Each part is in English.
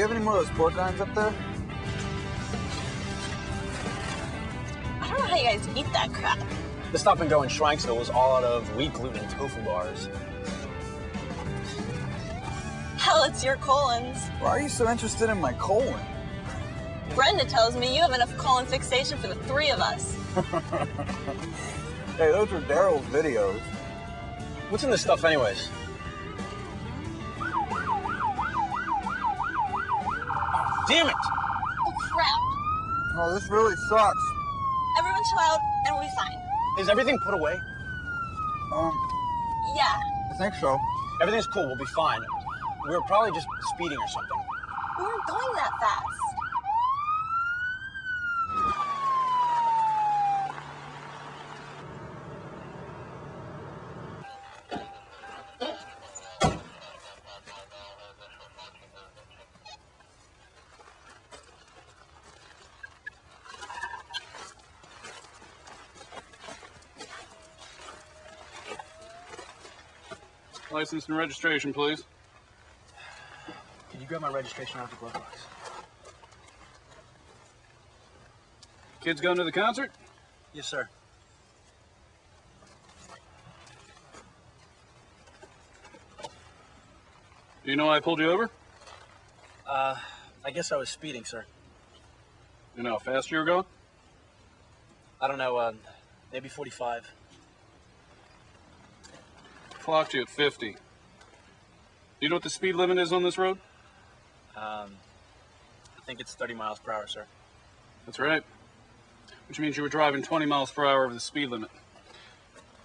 we have any more of those pork rinds up there? I don't know how you guys eat that crap. The Stop and Go in Schranksville was all out of wheat, gluten, and tofu bars. Hell, it's your colons. Why are you so interested in my colon? Brenda tells me you have enough colon fixation for the three of us. Hey, those were Daryl's videos. What's in this stuff anyways? Damn it! Oh, crap. Oh, this really sucks. Everyone chill out, and we'll be fine. Is everything put away? Yeah. I think so. Everything's cool, we'll be fine. We were probably just speeding or something. We weren't going that fast. License and registration, please. Can you grab my registration out of the glove box? Kids going to the concert? Yes, sir. Do you know why I pulled you over? I guess I was speeding, sir. You know how fast you were going? I don't know, maybe 45. Clocked you at 50. Do you know what the speed limit is on this road? I think it's 30 miles per hour, sir. That's right. Which means you were driving 20 miles per hour over the speed limit.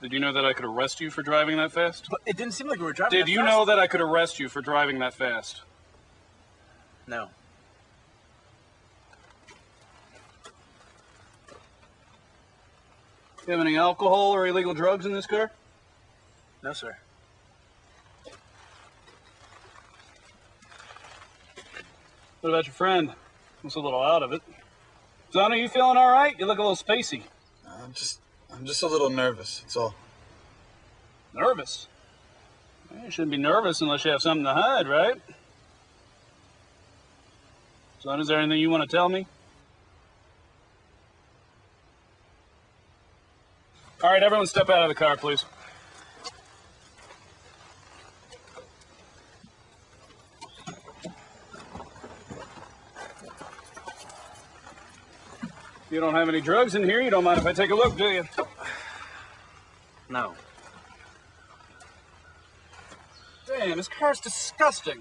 Did you know that I could arrest you for driving that fast? But it didn't seem like we were driving Did that you fast. know that I could arrest you for driving that fast? No. You have any alcohol or illegal drugs in this car? No, sir. What about your friend? Looks a little out of it. Johnny, you feeling all right? You look a little spacey. I'm just a little nervous, that's all. Nervous? Well, you shouldn't be nervous unless you have something to hide, right? Son, is there anything you want to tell me? All right, everyone step out of the car, please. You don't have any drugs in here? You don't mind if I take a look, do you? No. Damn, this car's disgusting.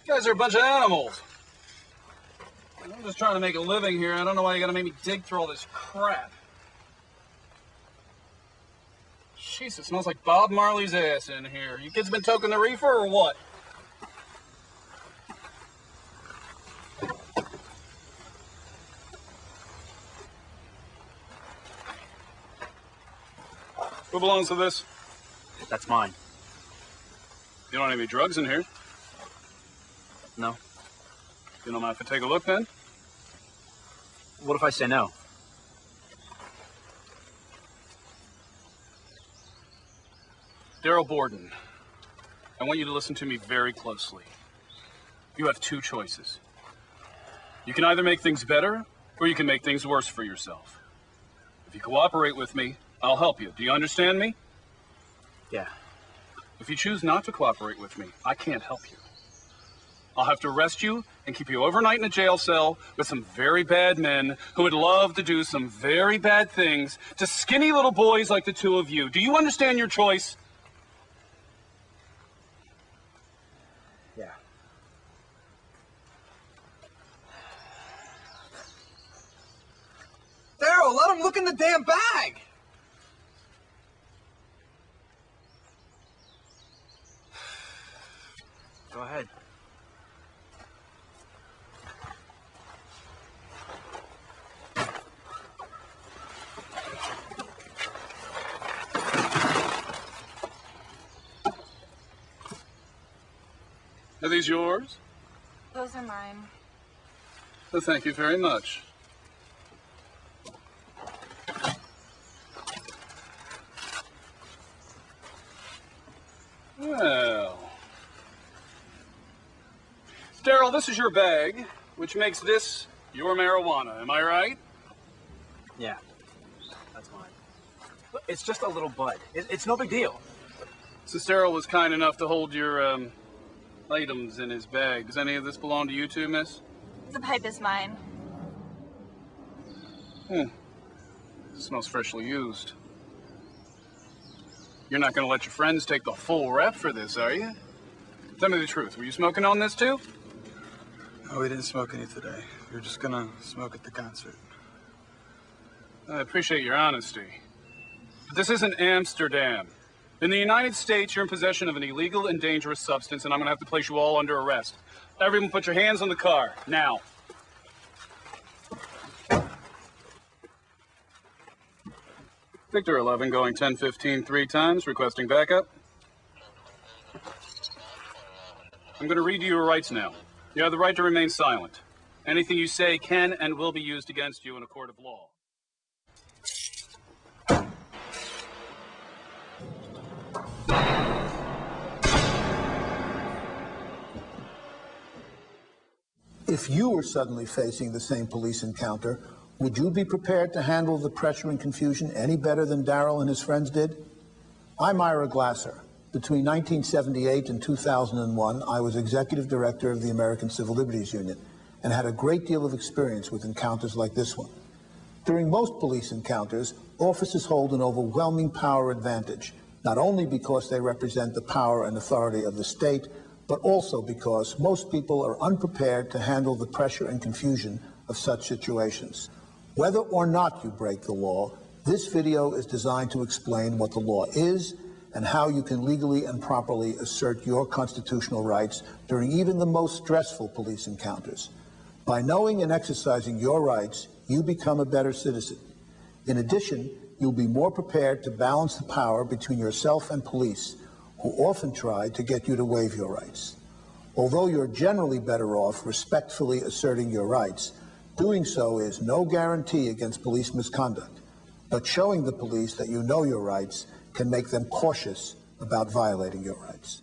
You guys are a bunch of animals. I'm just trying to make a living here. I don't know why you gotta make me dig through all this crap. Jeez, it smells like Bob Marley's ass in here. You kids been toking the reefer or what? Who belongs to this? That's mine. You don't have any drugs in here. No. You don't mind if I take a look then? What if I say no? Daryl Borden, I want you to listen to me very closely. You have two choices. You can either make things better, or you can make things worse for yourself. If you cooperate with me, I'll help you. Do you understand me? Yeah. If you choose not to cooperate with me, I can't help you. I'll have to arrest you and keep you overnight in a jail cell with some very bad men who would love to do some very bad things to skinny little boys like the two of you. Do you understand your choice? Yeah. Daryl, let him look in the damn bag! Go ahead. Are these yours? Those are mine. Well, thank you very much. Well, Daryl Daryl, this is your bag, which makes this your marijuana. Am I right? Yeah, that's mine. Look, it's just a little bud. It's no big deal. Since Daryl was kind enough to hold your items in his bag, does any of this belong to you two, miss? The pipe is mine. It smells freshly used. You're not going to let your friends take the full rep for this, are you? Tell me the truth. Were you smoking on this, too? No, we didn't smoke any today. We were just gonna smoke at the concert. I appreciate your honesty. But this isn't Amsterdam. In the United States, you're in possession of an illegal and dangerous substance, and I'm going to have to place you all under arrest. Everyone put your hands on the car, now. Victor 11 going 10-15 3 times, requesting backup. I'm going to read you your rights now. You have the right to remain silent. Anything you say can and will be used against you in a court of law. If you were suddenly facing the same police encounter, would you be prepared to handle the pressure and confusion any better than Daryl and his friends did? I'm Ira Glasser. Between 1978 and 2001, I was executive director of the American Civil Liberties Union and had a great deal of experience with encounters like this one. During most police encounters, officers hold an overwhelming power advantage, not only because they represent the power and authority of the state, but also because most people are unprepared to handle the pressure and confusion of such situations. Whether or not you break the law, this video is designed to explain what the law is and how you can legally and properly assert your constitutional rights during even the most stressful police encounters. By knowing and exercising your rights, you become a better citizen. In addition, you'll be more prepared to balance the power between yourself and police, who often try to get you to waive your rights. Although you're generally better off respectfully asserting your rights, doing so is no guarantee against police misconduct. But showing the police that you know your rights can make them cautious about violating your rights.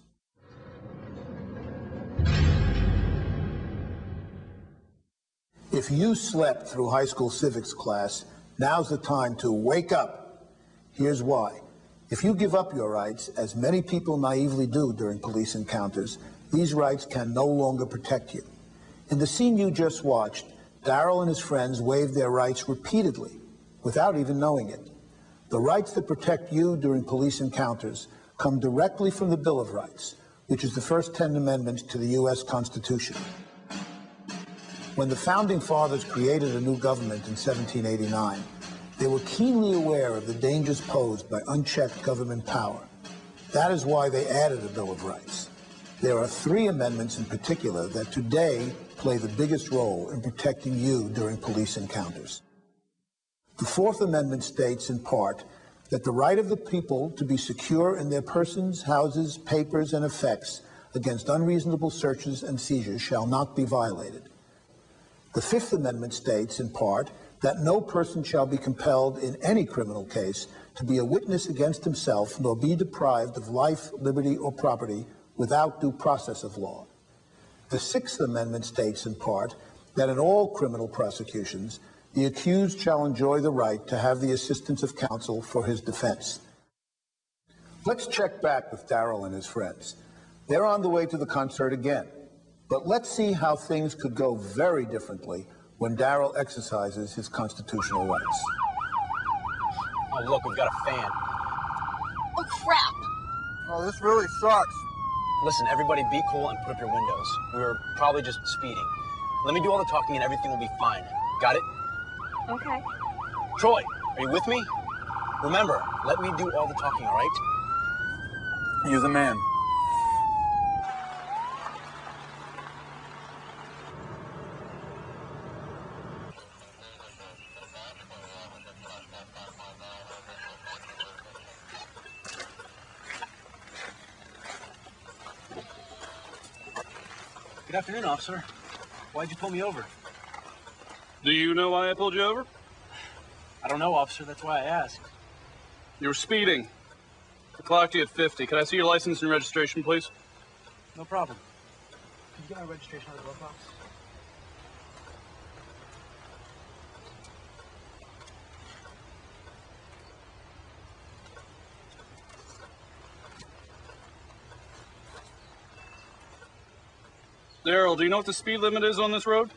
If you slept through high school civics class, now's the time to wake up. Here's why. If you give up your rights, as many people naively do during police encounters, these rights can no longer protect you. In the scene you just watched, Daryl and his friends waived their rights repeatedly, without even knowing it. The rights that protect you during police encounters come directly from the Bill of Rights, which is the first 10 amendments to the U.S. Constitution. When the Founding Fathers created a new government in 1789, they were keenly aware of the dangers posed by unchecked government power. That is why they added a Bill of Rights. There are 3 amendments in particular that today play the biggest role in protecting you during police encounters. The 4th Amendment states, in part, that the right of the people to be secure in their persons, houses, papers, and effects against unreasonable searches and seizures shall not be violated. The 5th Amendment states, in part, that no person shall be compelled in any criminal case to be a witness against himself, nor be deprived of life, liberty, or property without due process of law. The 6th Amendment states, in part, that in all criminal prosecutions, the accused shall enjoy the right to have the assistance of counsel for his defense. Let's check back with Daryl and his friends. They're on the way to the concert again. But let's see how things could go very differently when Daryl exercises his constitutional rights. Oh, look, we've got a fan. Oh, crap. Oh, this really sucks. Listen, everybody be cool and put up your windows. We were probably just speeding. Let me do all the talking and everything will be fine. Got it? Okay. Troy, are you with me? Remember, let me do all the talking, all right? You're the man. Good afternoon, officer. Why'd you pull me over? Do you know why I pulled you over? I don't know, officer. That's why I asked. You were speeding. I clocked you at 50. Can I see your license and registration, please? No problem. you get my registration out of the glove box? Daryl, do you know what the speed limit is on this road?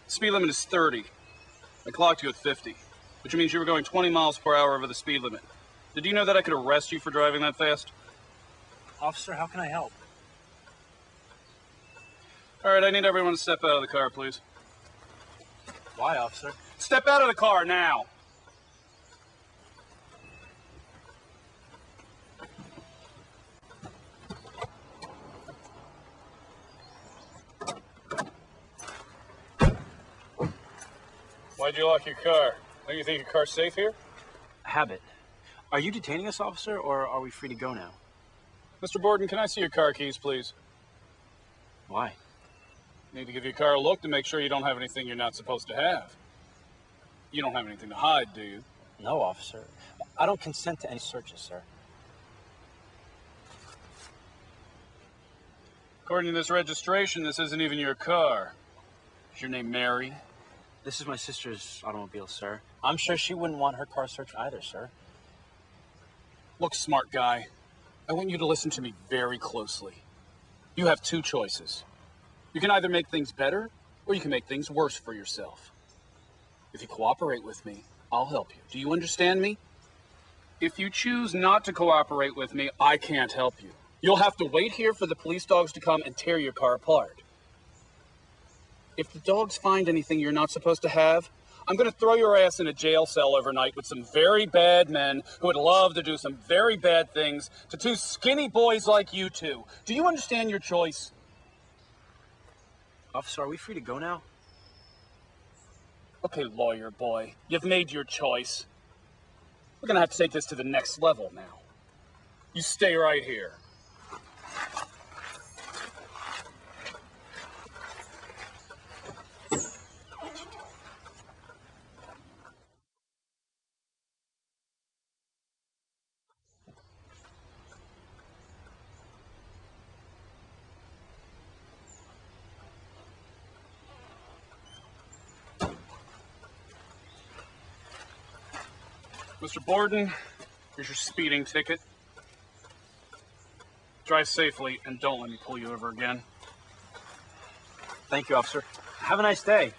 The speed limit is 30. I clocked you at 50, which means you were going 20 miles per hour over the speed limit. Did you know that I could arrest you for driving that fast? Officer, how can I help? All right, I need everyone to step out of the car, please. Why, officer? Step out of the car now! Why'd you lock your car? Don't you think your car's safe here? Habit. Are you detaining us, officer, or are we free to go now? Mr. Borden, can I see your car keys, please? Why? Need to give your car a look to make sure you don't have anything you're not supposed to have. You don't have anything to hide, do you? No, officer. I don't consent to any searches, sir. According to this registration, this isn't even your car. Is your name Mary? This is my sister's automobile, sir. I'm sure she wouldn't want her car searched either, sir. Look, smart guy, I want you to listen to me very closely. You have two choices. You can either make things better, or you can make things worse for yourself. If you cooperate with me, I'll help you. Do you understand me? If you choose not to cooperate with me, I can't help you. You'll have to wait here for the police dogs to come and tear your car apart. If the dogs find anything you're not supposed to have, I'm going to throw your ass in a jail cell overnight with some very bad men who would love to do some very bad things to two skinny boys like you two. Do you understand your choice? Officer, are we free to go now? Okay, lawyer boy, you've made your choice. We're going to have to take this to the next level now. You stay right here. Mr. Borden, here's your speeding ticket. Drive safely and don't let me pull you over again. Thank you, officer. Have a nice day.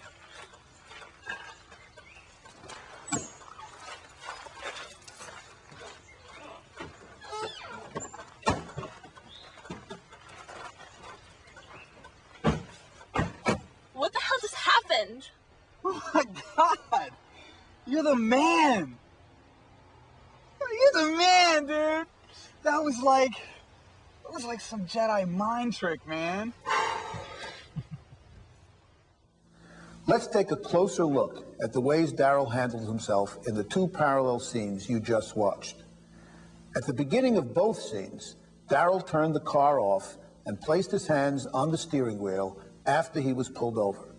What the hell just happened? Oh my God! You're the man! You're the man, dude! That was like some Jedi mind trick, man. Let's take a closer look at the ways Daryl handled himself in the two parallel scenes you just watched. At the beginning of both scenes, Daryl turned the car off and placed his hands on the steering wheel after he was pulled over.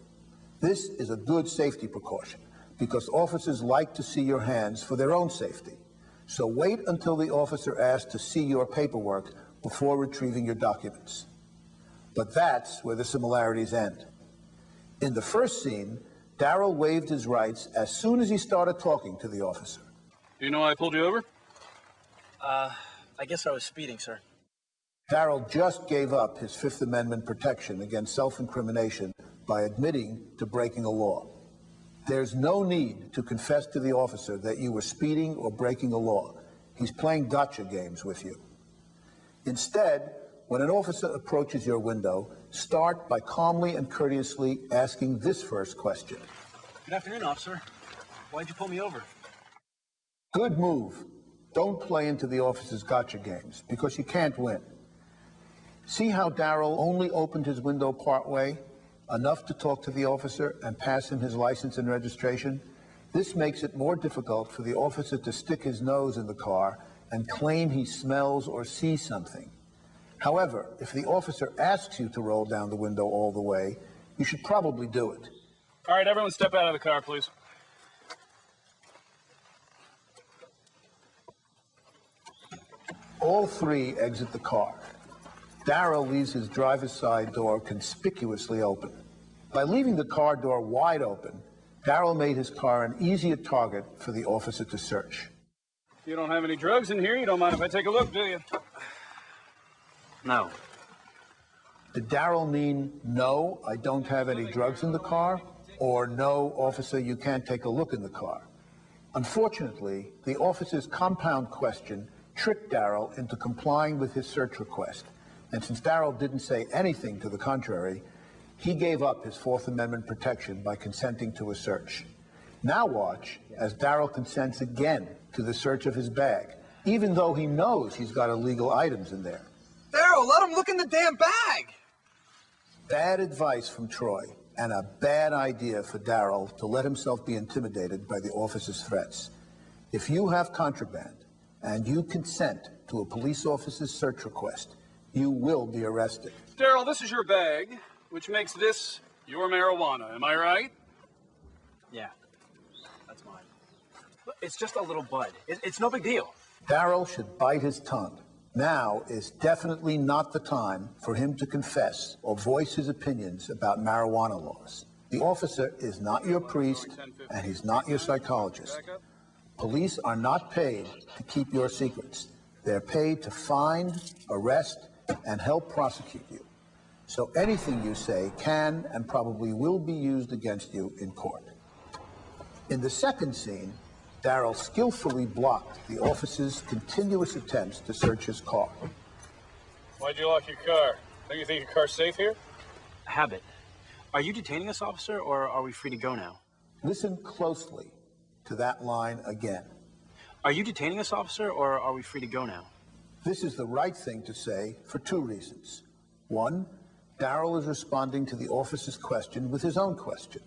This is a good safety precaution because officers like to see your hands for their own safety. So wait until the officer asks to see your paperwork before retrieving your documents. But that's where the similarities end. In the first scene, Daryl waived his rights as soon as he started talking to the officer. Do you know why I pulled you over? I guess I was speeding, sir. Daryl just gave up his Fifth Amendment protection against self-incrimination by admitting to breaking a law. There's no need to confess to the officer that you were speeding or breaking a law. He's playing gotcha games with you. Instead, when an officer approaches your window, start by calmly and courteously asking this first question. Good afternoon, officer. Why'd you pull me over? Good move. Don't play into the officer's gotcha games, because you can't win. See how Daryl only opened his window partway, enough to talk to the officer and pass him his license and registration? This makes it more difficult for the officer to stick his nose in the car and claim he smells or sees something. However, if the officer asks you to roll down the window all the way, you should probably do it. All right, everyone step out of the car, please. All three exit the car. Darrell leaves his driver's side door conspicuously open. By leaving the car door wide open, Darrell made his car an easier target for the officer to search. You don't have any drugs in here? You don't mind if I take a look, do you? No. Did Darrell mean, no, I don't have any drugs in the car? Or, no, officer, you can't take a look in the car? Unfortunately, the officer's compound question tricked Darrell into complying with his search request. And since Darrell didn't say anything to the contrary, he gave up his Fourth Amendment protection by consenting to a search. Now watch as Darrell consents again to the search of his bag, even though he knows he's got illegal items in there. Darrell, let him look in the damn bag! Bad advice from Troy, and a bad idea for Darrell to let himself be intimidated by the officer's threats. If you have contraband and you consent to a police officer's search request, you will be arrested. Darrell, this is your bag, which makes this your marijuana. Am I right? Yeah, that's mine. Look, it's just a little bud. It's no big deal. Darrell should bite his tongue. Now is definitely not the time for him to confess or voice his opinions about marijuana laws. The officer is not your priest, and he's not your psychologist. Police are not paid to keep your secrets. They're paid to find, arrest, and help prosecute you. So anything you say can and probably will be used against you in court. In the second scene, Darrell skillfully blocked the officer's continuous attempts to search his car. Why'd you lock your car? Don't you think your car's safe here? Habit. Are you detaining us, officer, or are we free to go now? Listen closely to that line again. Are you detaining us, officer, or are we free to go now? This is the right thing to say for two reasons. One, Darrell is responding to the officer's question with his own question,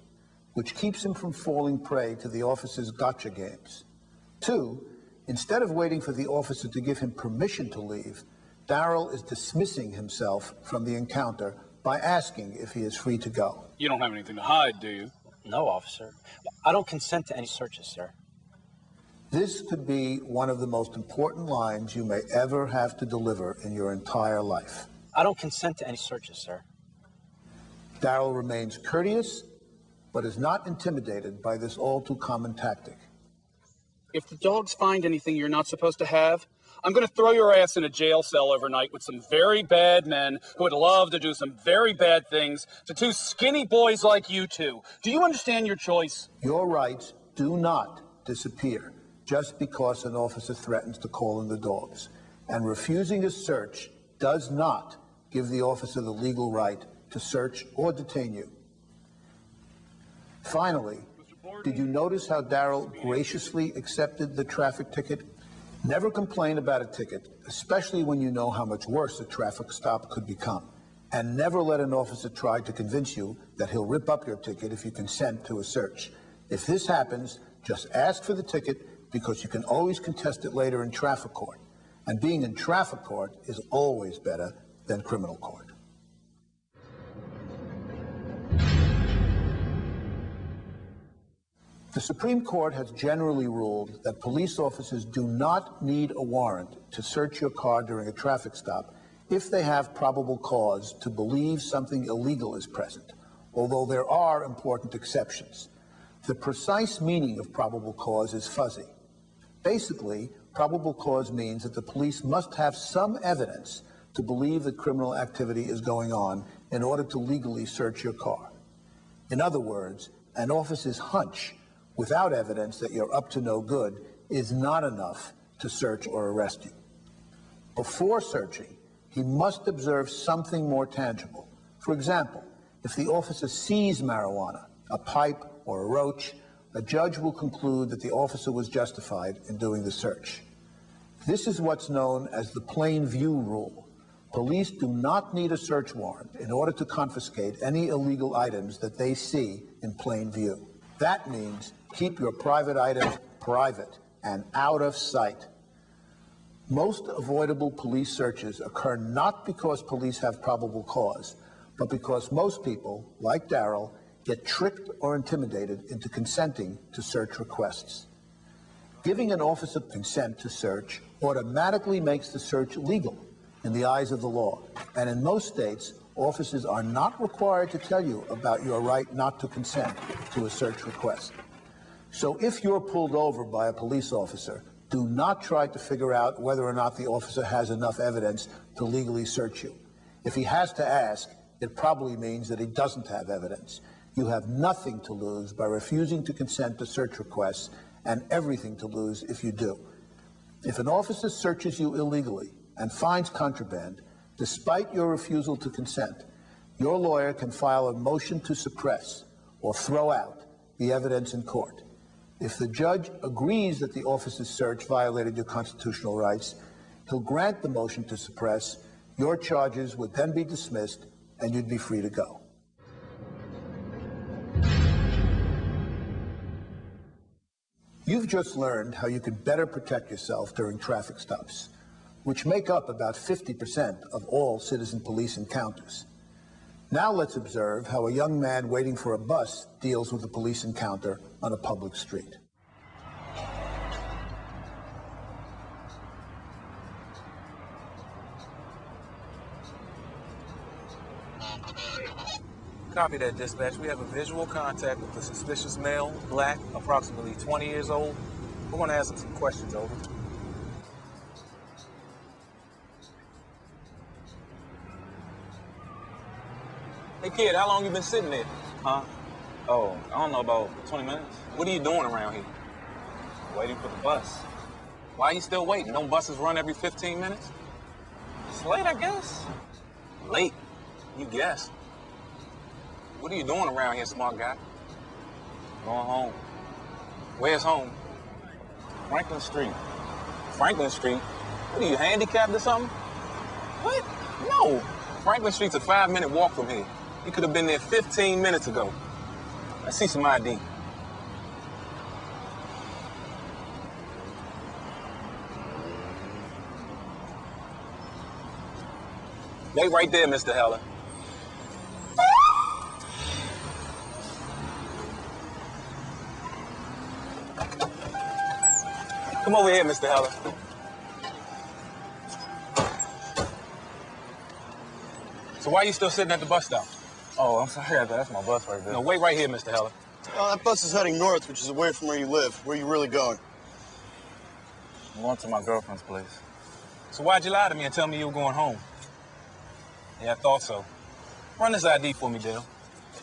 which keeps him from falling prey to the officer's gotcha games. Two, instead of waiting for the officer to give him permission to leave, Darrell is dismissing himself from the encounter by asking if he is free to go. You don't have anything to hide, do you? No, officer. I don't consent to any searches, sir. This could be one of the most important lines you may ever have to deliver in your entire life. I don't consent to any searches, sir. Darrell remains courteous, but is not intimidated by this all-too-common tactic. If the dogs find anything you're not supposed to have, I'm going to throw your ass in a jail cell overnight with some very bad men who would love to do some very bad things to two skinny boys like you two. Do you understand your choice? Your rights do not disappear just because an officer threatens to call in the dogs. And refusing a search does not give the officer the legal right to search or detain you. Finally, did you notice how Darrell graciously accepted the traffic ticket? Never complain about a ticket, especially when you know how much worse a traffic stop could become. And never let an officer try to convince you that he'll rip up your ticket if you consent to a search. If this happens, just ask for the ticket, because you can always contest it later in traffic court. And being in traffic court is always better than criminal court. The Supreme Court has generally ruled that police officers do not need a warrant to search your car during a traffic stop if they have probable cause to believe something illegal is present, although there are important exceptions. The precise meaning of probable cause is fuzzy. Basically, probable cause means that the police must have some evidence to believe that criminal activity is going on in order to legally search your car. In other words, an officer's hunch without evidence that you're up to no good is not enough to search or arrest you. Before searching, he must observe something more tangible. For example, if the officer sees marijuana, a pipe, or a roach, a judge will conclude that the officer was justified in doing the search. This is what's known as the plain view rule. Police do not need a search warrant in order to confiscate any illegal items that they see in plain view. That means keep your private items private and out of sight. Most avoidable police searches occur not because police have probable cause, but because most people, like Darrell, get tricked or intimidated into consenting to search requests. Giving an officer consent to search automatically makes the search legal in the eyes of the law. And in most states, officers are not required to tell you about your right not to consent to a search request. So if you're pulled over by a police officer, do not try to figure out whether or not the officer has enough evidence to legally search you. If he has to ask, it probably means that he doesn't have evidence. You have nothing to lose by refusing to consent to search requests and everything to lose if you do. If an officer searches you illegally and finds contraband, despite your refusal to consent, your lawyer can file a motion to suppress or throw out the evidence in court. If the judge agrees that the officer's search violated your constitutional rights, he'll grant the motion to suppress, your charges would then be dismissed, and you'd be free to go. You've just learned how you can better protect yourself during traffic stops, which make up about 50% of all citizen police encounters. Now let's observe how a young man waiting for a bus deals with a police encounter on a public street. Copy that, dispatch. We have a visual contact with a suspicious male, black, approximately 20 years old. We're going to ask him some questions, over. Hey, kid, how long you been sitting there? Huh? Oh, I don't know, about 20 minutes. What are you doing around here? Waiting for the bus. Why are you still waiting? Don't buses run every 15 minutes? It's late, I guess. Late? You guess. What are you doing around here, smart guy? Going home. Where's home? Franklin Street. Franklin Street? What are you, handicapped or something? What? No. Franklin Street's a 5-minute walk from here. You could have been there 15 minutes ago. Let's see some ID. Wait right there, Mr. Heller. Come over here, Mr. Heller. So why are you still sitting at the bus stop? Oh, I'm sorry, that's my bus right there. No, wait right here, Mr. Heller. That bus is heading north, which is away from where you live. Where are you really going? I'm going to my girlfriend's place. So why'd you lie to me and tell me you were going home? Yeah, I thought so. Run this ID for me, Dale.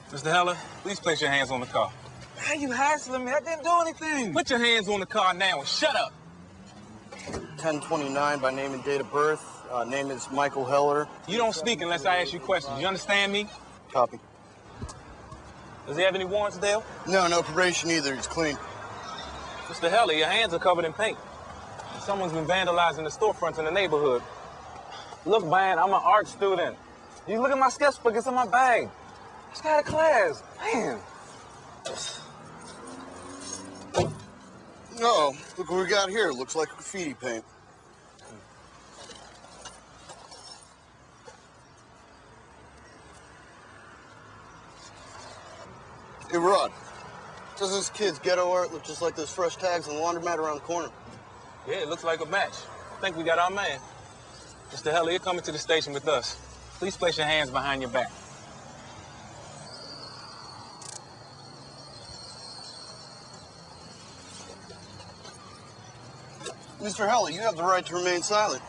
Mr. Heller, please place your hands on the car. Why are you hassling me? I didn't do anything. Put your hands on the car now and shut up. 1029 by name and date of birth. Name is Michael Heller. You don't speak unless I ask you questions. You understand me? Copy. Does he have any warrants, Dale? No probation either. He's clean. Mr. Heller, your hands are covered in paint. Someone's been vandalizing the storefronts in the neighborhood. Look, man, I'm an art student. You look at my sketchbook, it's in my bag. Just got a class. Man. No, look what we got here. Looks like graffiti paint. Hey, Rod. Does this kid's ghetto art look just like those fresh tags in the laundromat around the corner? Yeah, it looks like a match. I think we got our man. Mr. Heller, you're coming to the station with us. Please place your hands behind your back. Mr. Heller, you have the right to remain silent.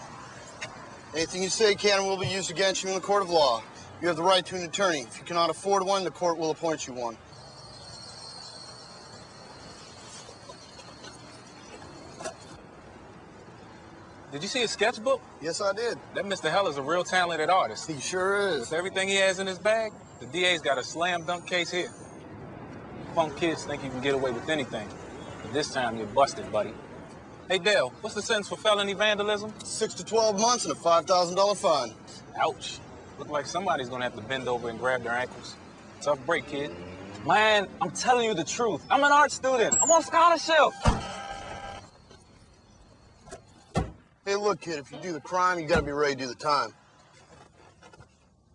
Anything you say can and will be used against you in the court of law. You have the right to an attorney. If you cannot afford one, the court will appoint you one. Did you see his sketchbook? Yes, I did. That Mr. Heller's a real talented artist. He sure is. With everything he has in his bag, the DA's got a slam dunk case here. Punk kids think you can get away with anything. But this time you're busted, buddy. Hey, Dale, what's the sentence for felony vandalism? 6 to 12 months and a $5,000 fine. Ouch. Look like somebody's gonna have to bend over and grab their ankles. Tough break, kid. Man, I'm telling you the truth. I'm an art student. I'm on scholarship. Hey, look, kid, if you do the crime, you gotta be ready to do the time.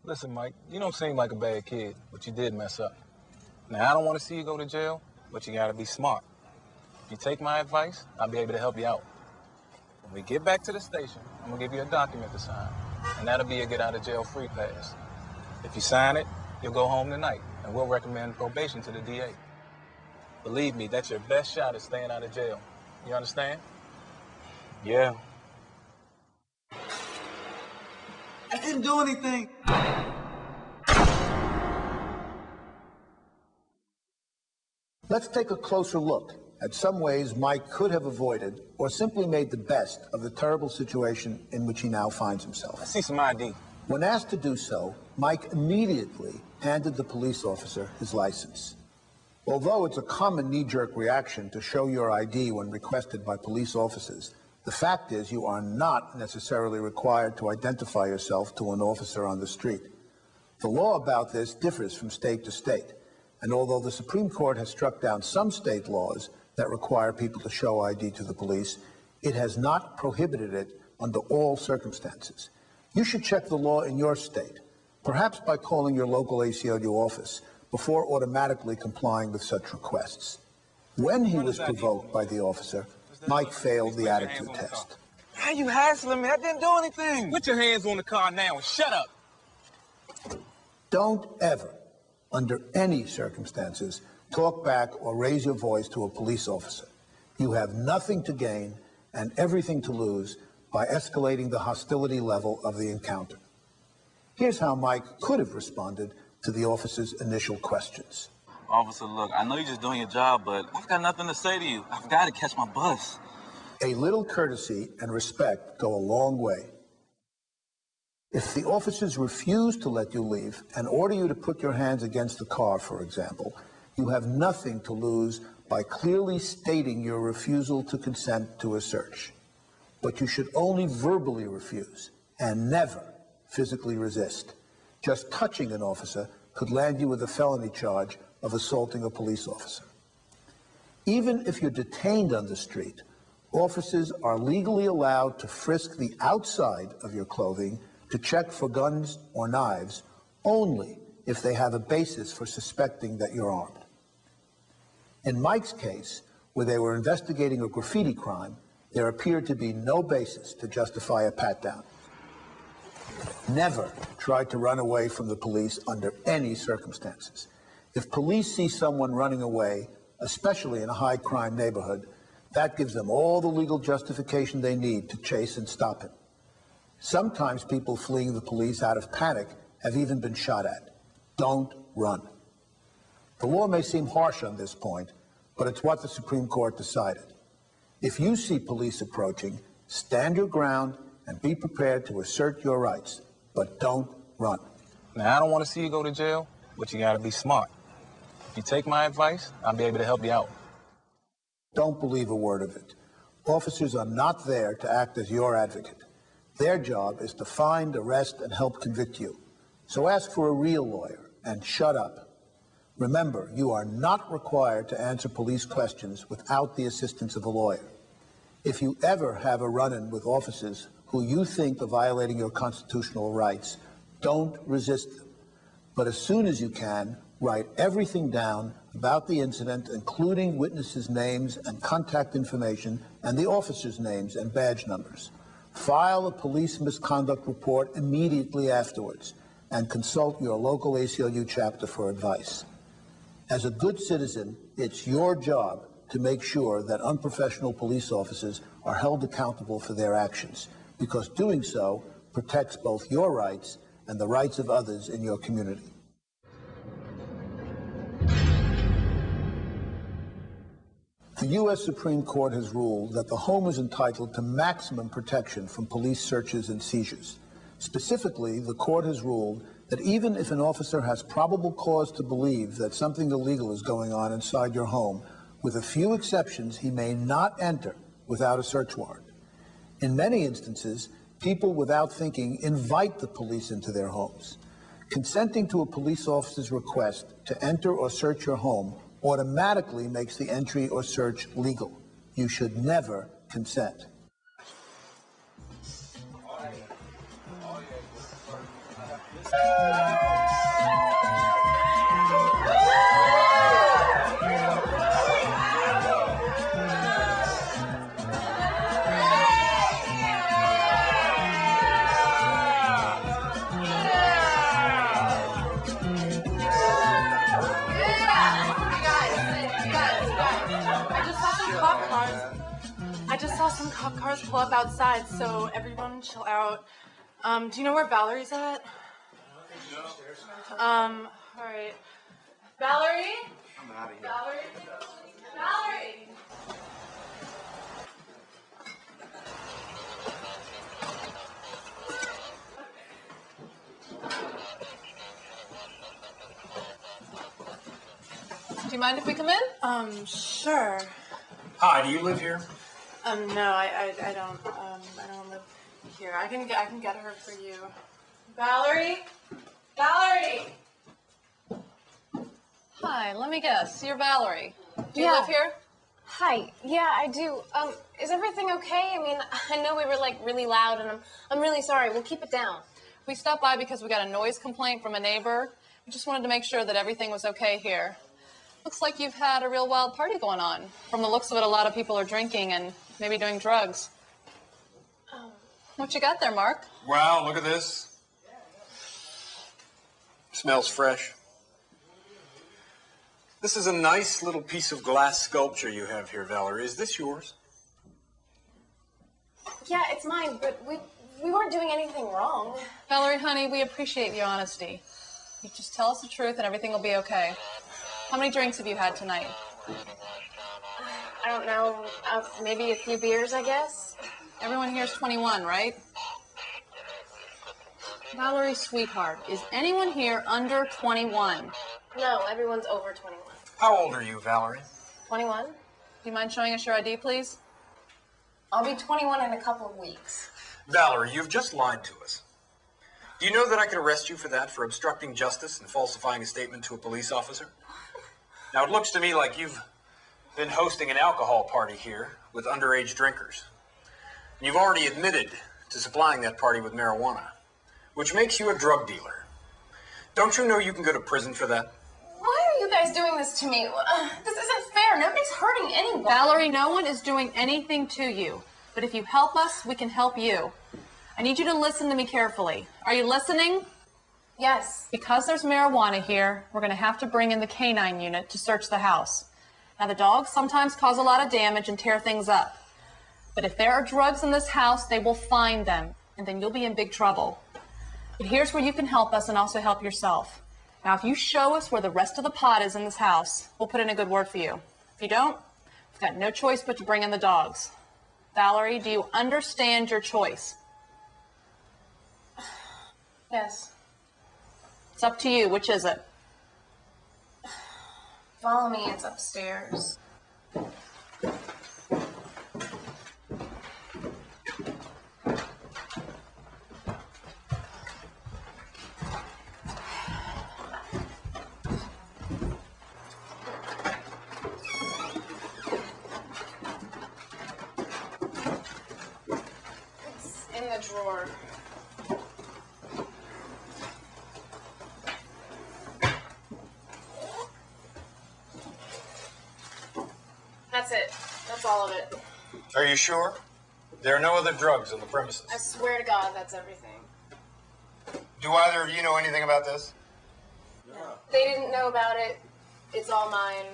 Listen, Mike, you don't seem like a bad kid, but you did mess up. Now, I don't want to see you go to jail, but you gotta be smart. If you take my advice, I'll be able to help you out. When we get back to the station, I'm gonna give you a document to sign, and that'll be a get out of jail free pass. If you sign it, you'll go home tonight, and we'll recommend probation to the DA. Believe me, that's your best shot at staying out of jail. You understand? Yeah. I didn't do anything. Let's take a closer look at some ways Mike could have avoided or simply made the best of the terrible situation in which he now finds himself. I see some ID. When asked to do so, Mike immediately handed the police officer his license. Although it's a common knee-jerk reaction to show your ID when requested by police officers, the fact is you are not necessarily required to identify yourself to an officer on the street. The law about this differs from state to state, and although the Supreme Court has struck down some state laws that require people to show ID to the police, it has not prohibited it under all circumstances. You should check the law in your state, perhaps by calling your local ACLU office, before automatically complying with such requests. When he was provoked by the officer, Mike failed the attitude test. How you hassling me? I didn't do anything. Put your hands on the car now and shut up. Don't ever, under any circumstances, talk back or raise your voice to a police officer. You have nothing to gain and everything to lose by escalating the hostility level of the encounter. Here's how Mike could have responded to the officer's initial questions. Officer, look, I know you're just doing your job, but I've got nothing to say to you. I've got to catch my bus. A little courtesy and respect go a long way. If the officers refuse to let you leave and order you to put your hands against the car, for example, you have nothing to lose by clearly stating your refusal to consent to a search. But you should only verbally refuse and never physically resist. Just touching an officer could land you with a felony charge of assaulting a police officer. Even if you're detained on the street, officers are legally allowed to frisk the outside of your clothing to check for guns or knives only if they have a basis for suspecting that you're armed. In Mike's case, where they were investigating a graffiti crime, there appeared to be no basis to justify a pat-down. Never try to run away from the police under any circumstances. If police see someone running away, especially in a high-crime neighborhood, that gives them all the legal justification they need to chase and stop him. Sometimes people fleeing the police out of panic have even been shot at. Don't run. The law may seem harsh on this point, but it's what the Supreme Court decided. If you see police approaching, stand your ground and be prepared to assert your rights, but don't run. Now, I don't want to see you go to jail, but you got to be smart. If you take my advice, I'll be able to help you out. Don't believe a word of it. Officers are not there to act as your advocate. Their job is to find, arrest, and help convict you. So ask for a real lawyer and shut up. Remember, you are not required to answer police questions without the assistance of a lawyer. If you ever have a run-in with officers who you think are violating your constitutional rights, don't resist them. But as soon as you can, write everything down about the incident, including witnesses' names and contact information, and the officers' names and badge numbers. File a police misconduct report immediately afterwards, and consult your local ACLU chapter for advice. As a good citizen, it's your job to make sure that unprofessional police officers are held accountable for their actions, because doing so protects both your rights and the rights of others in your community. The U.S. Supreme Court has ruled that the home is entitled to maximum protection from police searches and seizures. Specifically, the court has ruled that even if an officer has probable cause to believe that something illegal is going on inside your home, with a few exceptions, he may not enter without a search warrant. In many instances, people without thinking invite the police into their homes. Consenting to a police officer's request to enter or search your home automatically makes the entry or search legal. You should never consent. just saw some cop cars pull up outside, so everyone chill out. Do you know where Valerie's at? All right. Valerie? I'm out of here. Valerie? Valerie! Do you mind if we come in? Sure. Hi, do you live here? No, I don't live here. I can get her for you. Valerie? Valerie! Hi, let me guess. You're Valerie. Do you Yeah. live here? Hi. Yeah, I do. Is everything okay? I mean, I know we were like really loud, and I'm really sorry. We'll keep it down. We stopped by because we got a noise complaint from a neighbor. We just wanted to make sure that everything was okay here. Looks like you've had a real wild party going on. From the looks of it, a lot of people are drinking and maybe doing drugs. What you got there, Mark? Wow, look at this. Smells fresh. This is a nice little piece of glass sculpture you have here, Valerie. Is this yours? Yeah, it's mine, but we weren't doing anything wrong. Valerie, honey, we appreciate your honesty. You just tell us the truth and everything will be okay. How many drinks have you had tonight? I don't know. Maybe a few beers, I guess. Everyone here's 21, right? Valerie, sweetheart, is anyone here under 21? No, everyone's over 21. How old are you, Valerie? 21? Do you mind showing us your ID, please? I'll be 21 in a couple of weeks. Valerie, you've just lied to us. Do you know that I could arrest you for that, for obstructing justice and falsifying a statement to a police officer? Now, it looks to me like you've been hosting an alcohol party here with underage drinkers. And you've already admitted to supplying that party with marijuana, which makes you a drug dealer. Don't you know you can go to prison for that? Why are you guys doing this to me? This isn't fair. Nobody's hurting anyone. Valerie, no one is doing anything to you. But if you help us, we can help you. I need you to listen to me carefully. Are you listening? Yes. Because there's marijuana here, we're going to have to bring in the canine unit to search the house. Now, the dogs sometimes cause a lot of damage and tear things up. But if there are drugs in this house, they will find them, and then you'll be in big trouble. But here's where you can help us and also help yourself. Now, if you show us where the rest of the pot is in this house, we'll put in a good word for you. If you don't, we've got no choice but to bring in the dogs. Valerie, do you understand your choice? Yes. It's up to you. Which is it? Follow me. It's upstairs. It's in the drawer. That's it. That's all of it. Are you sure? There are no other drugs on the premises. I swear to God, that's everything. Do either of you know anything about this? They didn't know about it. It's all mine.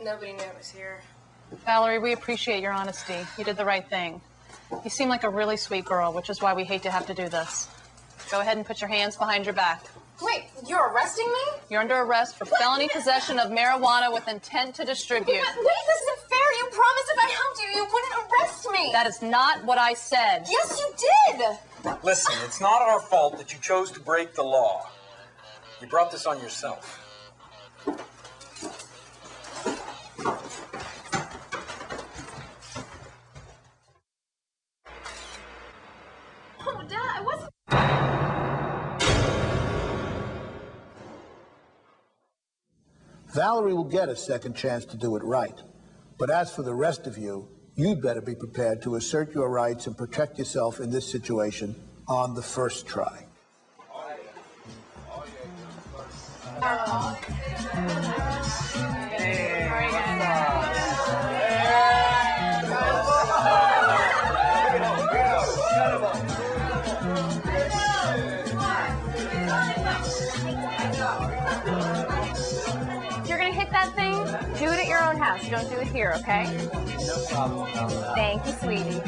Nobody knew it was here. Valerie, we appreciate your honesty. You did the right thing. You seem like a really sweet girl, which is why we hate to have to do this. Go ahead and put your hands behind your back. Wait, you're arresting me? You're under arrest for felony possession of marijuana with intent to distribute. Wait, this isn't fair. You promised if I helped you, you wouldn't arrest me. That is not what I said. Yes, you did. Listen, it's not our fault that you chose to break the law. You brought this on yourself. Oh, Dad, I wasn't... Valerie will get a second chance to do it right. But as for the rest of you, you'd better be prepared to assert your rights and protect yourself in this situation on the first try. You're gonna hit that thing? Do it at your own house. house. You don't do it here, okay? No problem. Thank you, sweetie.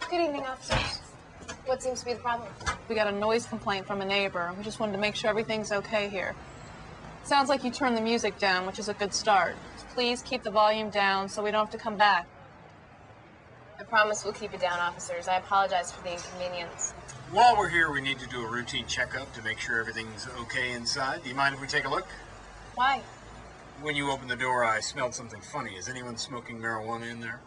Good evening, officers. What seems to be the problem? We got a noise complaint from a neighbor. We just wanted to make sure everything's okay here. Sounds like you turned the music down, which is a good start. Please keep the volume down so we don't have to come back. I promise we'll keep it down, officers. I apologize for the inconvenience. While we're here, we need to do a routine checkup to make sure everything's okay inside. Do you mind if we take a look? Why? When you opened the door, I smelled something funny. Is anyone smoking marijuana in there?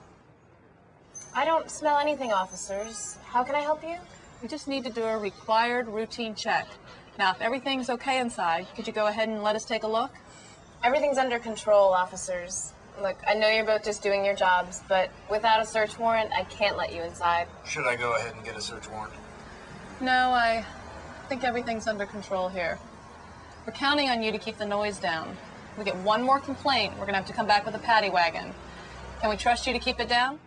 I don't smell anything, officers. How can I help you? We just need to do a required routine check. Now, if everything's okay inside, could you go ahead and let us take a look? Everything's under control, officers. Look, I know you're both just doing your jobs, but without a search warrant, I can't let you inside. Should I go ahead and get a search warrant? No, I think everything's under control here. We're counting on you to keep the noise down. If we get one more complaint, we're going to have to come back with a paddy wagon. Can we trust you to keep it down?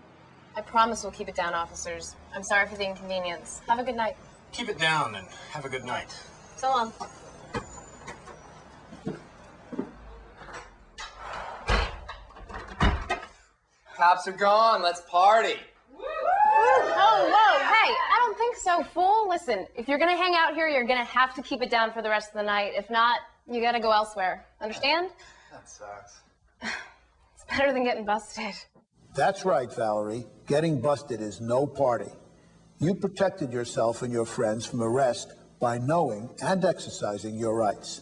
I promise we'll keep it down, officers. I'm sorry for the inconvenience. Have a good night. Keep it down and have a good night. So long. Cops are gone. Let's party. Oh, whoa, hey, I don't think so, fool. Listen, if you're gonna hang out here, you're gonna have to keep it down for the rest of the night. If not, you gotta go elsewhere. Understand? That sucks. It's better than getting busted. That's right, Valerie. Getting busted is no party. You protected yourself and your friends from arrest by knowing and exercising your rights.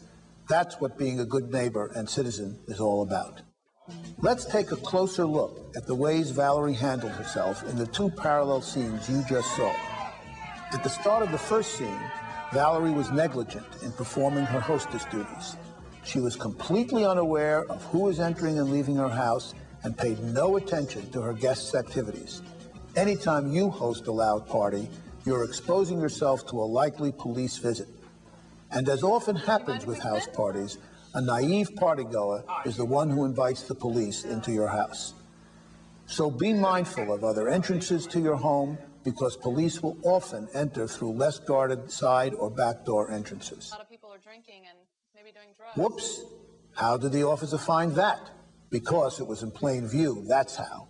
That's what being a good neighbor and citizen is all about. Let's take a closer look at the ways Valerie handled herself in the two parallel scenes you just saw. At the start of the first scene, Valerie was negligent in performing her hostess duties. She was completely unaware of who was entering and leaving her house and paid no attention to her guests' activities. Anytime you host a loud party, you're exposing yourself to a likely police visit. And as often happens with house parties, a naive partygoer is the one who invites the police into your house. So be mindful of other entrances to your home, because police will often enter through less guarded side or back door entrances. A lot of people are drinking and maybe doing drugs. Whoops! How did the officer find that? Because it was in plain view, that's how.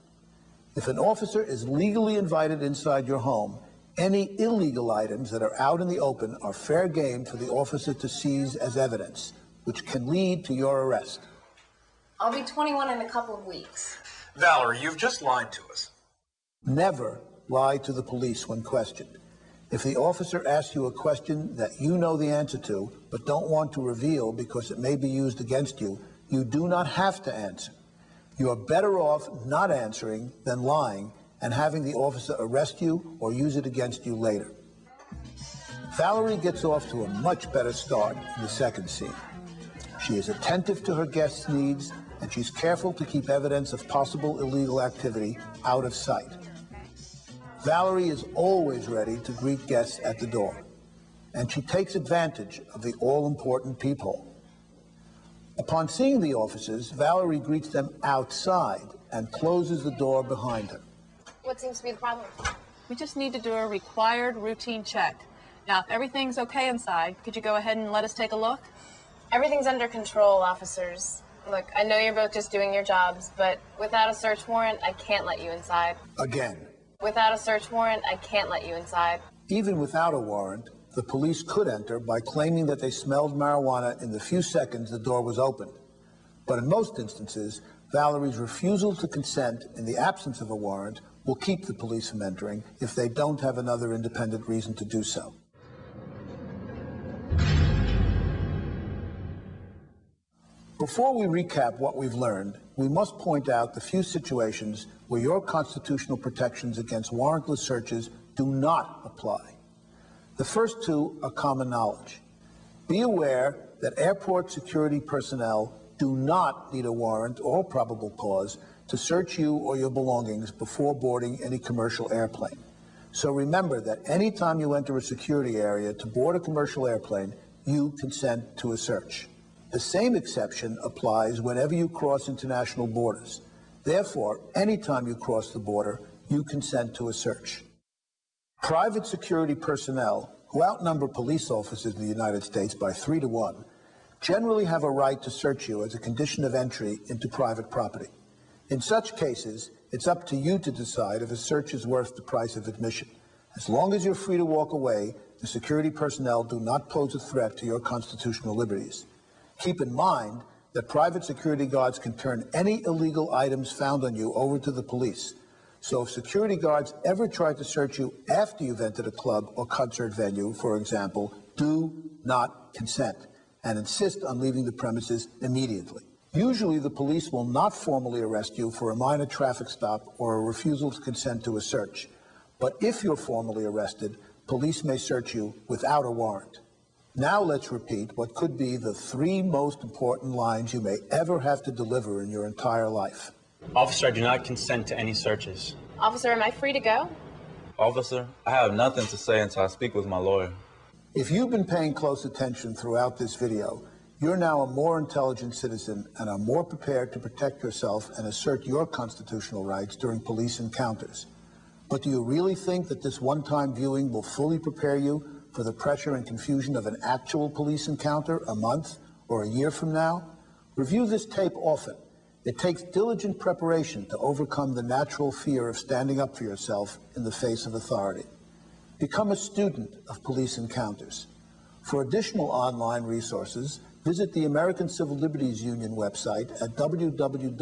If an officer is legally invited inside your home, any illegal items that are out in the open are fair game for the officer to seize as evidence, which can lead to your arrest. I'll be 21 in a couple of weeks. Valerie, you've just lied to us. Never lie to the police when questioned. If the officer asks you a question that you know the answer to, but don't want to reveal because it may be used against you, you do not have to answer. You are better off not answering than lying and having the officer arrest you or use it against you later. Valerie gets off to a much better start in the second scene. She is attentive to her guests' needs, and she's careful to keep evidence of possible illegal activity out of sight. Valerie is always ready to greet guests at the door, and she takes advantage of the all-important peephole. Upon seeing the officers, Valerie greets them outside and closes the door behind her. What seems to be the problem? We just need to do a required routine check. Now, if everything's okay inside, could you go ahead and let us take a look? Everything's under control, officers. Look, I know you're both just doing your jobs, but without a search warrant, I can't let you inside. Again. Without a search warrant, I can't let you inside. Even without a warrant, the police could enter by claiming that they smelled marijuana in the few seconds the door was opened. But in most instances, Valerie's refusal to consent in the absence of a warrant will keep the police from entering if they don't have another independent reason to do so. Before we recap what we've learned, we must point out the few situations where your constitutional protections against warrantless searches do not apply. The first two are common knowledge. Be aware that airport security personnel do not need a warrant or probable cause to search you or your belongings before boarding any commercial airplane. So remember that anytime you enter a security area to board a commercial airplane, you consent to a search. The same exception applies whenever you cross international borders. Therefore, anytime you cross the border, you consent to a search. Private security personnel, who outnumber police officers in the United States by 3 to 1, generally have a right to search you as a condition of entry into private property. In such cases, it's up to you to decide if a search is worth the price of admission. As long as you're free to walk away, the security personnel do not pose a threat to your constitutional liberties. Keep in mind that private security guards can turn any illegal items found on you over to the police. So if security guards ever try to search you after you've entered a club or concert venue, for example, do not consent and insist on leaving the premises immediately. Usually the police will not formally arrest you for a minor traffic stop or a refusal to consent to a search. But if you're formally arrested, police may search you without a warrant. Now let's repeat what could be the 3 most important lines you may ever have to deliver in your entire life. Officer, I do not consent to any searches. Officer, am I free to go? Officer, I have nothing to say until I speak with my lawyer. If you've been paying close attention throughout this video, you're now a more intelligent citizen and are more prepared to protect yourself and assert your constitutional rights during police encounters. But do you really think that this one-time viewing will fully prepare you for the pressure and confusion of an actual police encounter a month or a year from now? Review this tape often. It takes diligent preparation to overcome the natural fear of standing up for yourself in the face of authority. Become a student of police encounters. For additional online resources, visit the American Civil Liberties Union website at www.aclu.org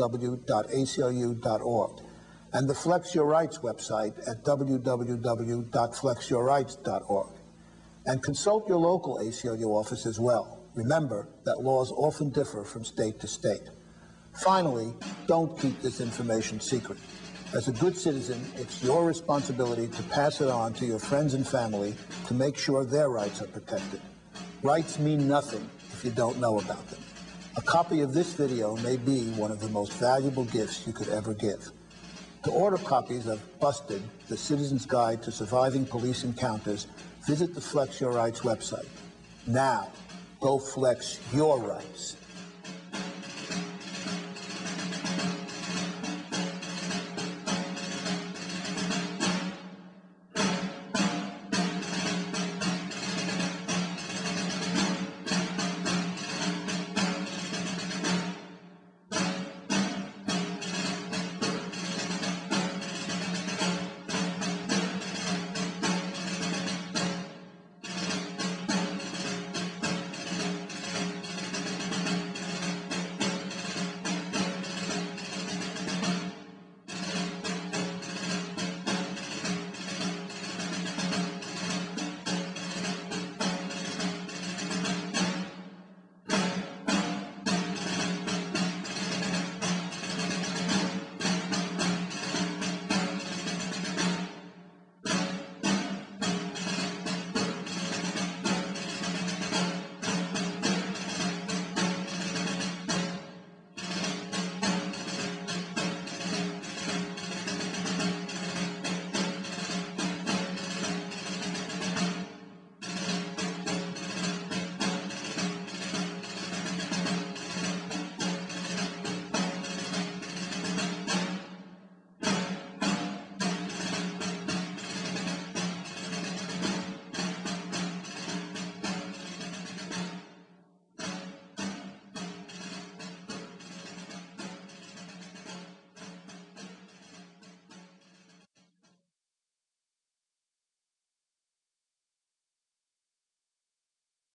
and the Flex Your Rights website at www.flexyourrights.org. And consult your local ACLU office as well. Remember that laws often differ from state to state. Finally, don't keep this information secret. As a good citizen, it's your responsibility to pass it on to your friends and family to make sure their rights are protected. Rights mean nothing if you don't know about them. A copy of this video may be one of the most valuable gifts you could ever give. To order copies of Busted, The Citizen's Guide to Surviving Police Encounters, visit the Flex Your Rights website. Now, go flex your rights.